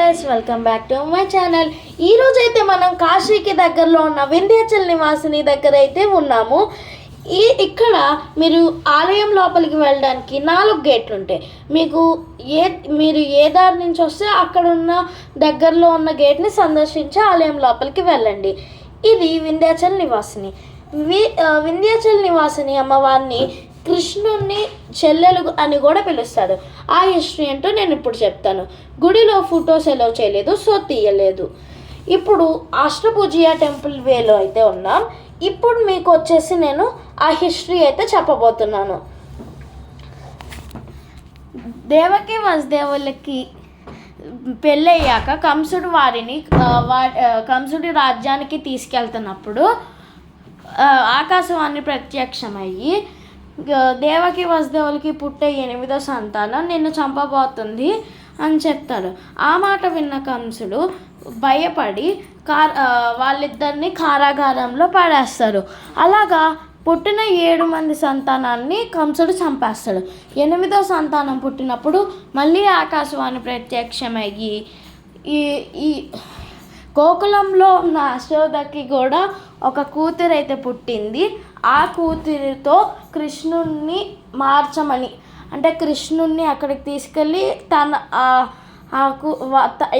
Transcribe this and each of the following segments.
Guys, welcome back to my channel. ఈరోజైతే మనం కాశీకి దగ్గరలో ఉన్న వింధ్యాచల్ నివాసిని దగ్గర అయితే ఉన్నాము. ఇక్కడ మీరు ఆలయం లోపలికి వెళ్ళడానికి 4 గేట్లు ఉంటాయి. మీరు ఏ దారి నుంచి వస్తే అక్కడ ఉన్న దగ్గరలో ఉన్న గేట్ని సందర్శించి ఆలయం లోపలికి వెళ్ళండి. ఇది వింధ్యాచల్ నివాసిని. వింధ్యాచల్ నివాసిని అమ్మవారిని కృష్ణుని చెల్లెలు అని కూడా పిలుస్తారు. ఆ హిస్టరీ ఏంటో నేను ఇప్పుడు చెప్తాను. గుడిలో ఫొటోస్ ఎలో చేయలేదు, సో తీయలేదు. ఇప్పుడు అష్టభుజియా టెంపుల్ వేలో అయితే ఉన్నాం. ఇప్పుడు మీకు వచ్చేసి నేను ఆ హిస్టరీ అయితే చెప్పబోతున్నాను. దేవకి వసుదేవులకి పెళ్ళయ్యాక కంసుడు వారిని కంసుడి రాజ్యానికి తీసుకెళ్తున్నప్పుడు ఆకాశవాణి ప్రత్యక్షమయ్యి దేవకి వసుదేవులకి పుట్టే 8వ సంతానం నిన్ను చంపబోతుంది అని చెప్తాడు. ఆ మాట విన్న కంసుడు భయపడి వాళ్ళిద్దరిని కారాగారంలో పడేస్తారు. అలాగా పుట్టిన 7 మంది సంతానాన్ని కంసుడు చంపేస్తాడు. 8వ సంతానం పుట్టినప్పుడు మళ్ళీ ఆకాశవాణి ప్రత్యక్షమయ్యి ఈ గోకులంలో ఉన్న యశోదకి కూడా ఒక కూతురు అయితే పుట్టింది. ఆ కూతురితో కృష్ణుణ్ణి మార్చమని, అంటే కృష్ణుణ్ణి అక్కడికి తీసుకెళ్ళి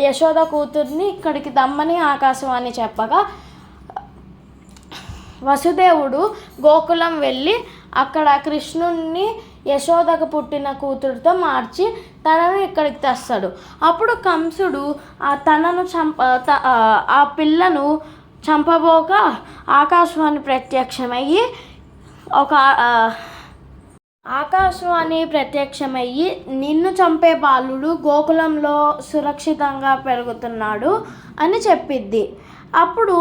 యశోద కూతుర్ని ఇక్కడికి దమ్మని ఆకాశవాణి చెప్పగా వసుదేవుడు గోకులం వెళ్ళి అక్కడ కృష్ణుణ్ణి యశోదకు పుట్టిన కూతురుతో మార్చి తనను ఇక్కడికి తెస్తాడు. అప్పుడు కంసుడు ఆ పిల్లను చంపబోక ఆకాశవాణి ప్రత్యక్షమయ్యి నిన్ను చంపే బాలుడు గోకులంలో సురక్షితంగా పెరుగుతున్నాడు అని చెప్పిద్ది. అప్పుడు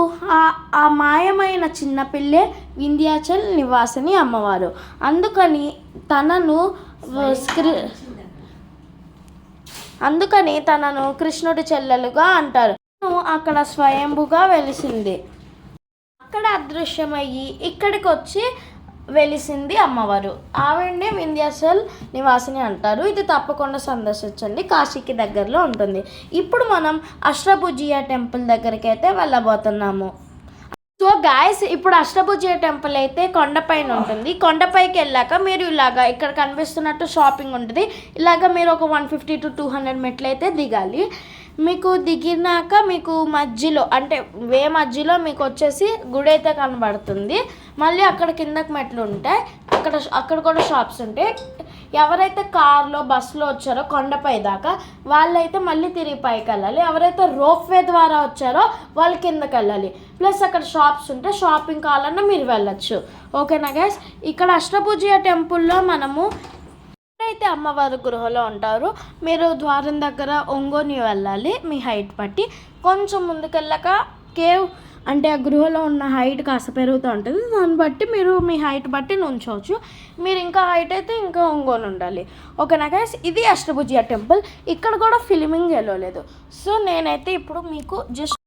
ఆ మాయమైన చిన్నపిల్లే వింధ్యాచల్ నివాసిని అమ్మవారు. అందుకని తనను కృష్ణుడి చెల్లెలుగా అంటారు. అక్కడ స్వయంభుగా వెలిసింది. అక్కడ అదృశ్యమయ్యి ఇక్కడికి వచ్చి వెలిసింది అమ్మవారు. ఆవిడనే వింధ్యాచల్ నివాసిని అంటారు. ఇది తప్పకుండా సందర్శించండి, కాశీకి దగ్గరలో ఉంటుంది. ఇప్పుడు మనం అష్టభుజియా టెంపుల్ దగ్గరికి అయితే వెళ్ళబోతున్నాము. సో గాయస్, ఇప్పుడు అష్టభుజియా టెంపుల్ అయితే కొండపైన ఉంటుంది. కొండపైకి వెళ్ళాక మీరు ఇలాగా ఇక్కడ కనిపిస్తున్నట్టు షాపింగ్ ఉంటుంది. ఇలాగ మీరు ఒక 150 to 200 మెట్లు అయితే దిగాలి. మీకు దిగినాక మీకు మధ్యలో మధ్యలో మీకు వచ్చేసి గుడి అయితే కనబడుతుంది. మళ్ళీ అక్కడ కిందకి మెట్లు ఉంటాయి. అక్కడ కూడా షాప్స్ ఉంటాయి. ఎవరైతే కార్లో బస్సులో వచ్చారో కొండపై దాకా వాళ్ళైతే మళ్ళీ తిరిగి పైకి వెళ్ళాలి. ఎవరైతే రోప్వే ద్వారా వచ్చారో వాళ్ళు కిందకి వెళ్ళాలి. ప్లస్ అక్కడ షాప్స్ ఉంటే షాపింగ్ కావాలన్నా మీరు వెళ్ళచ్చు. ఓకేనా గైస్? ఇక్కడ అష్టభుజియా టెంపుల్లో మనము అయితే అమ్మవారి గృహలో ఉంటారు. మీరు ద్వారం దగ్గర ఒంగోని వెళ్ళాలి మీ హైట్ బట్టి. కొంచెం ముందుకెళ్ళాక కేవ్ అంటే ఆ గృహలో ఉన్న హైట్ కాస్త పెరుగుతూ ఉంటుంది. దాన్ని బట్టి మీరు మీ హైట్ బట్టి నుంచోవచ్చు. మీరు ఇంకా హైట్ అయితే ఇంకా ఒంగోని ఉండాలి. ఓకేనా గైస్? ఇది అష్టభుజియా టెంపుల్. ఇక్కడ కూడా ఫిల్మింగ్ వెళ్ళలేదు. సో నేనైతే ఇప్పుడు మీకు జస్ట్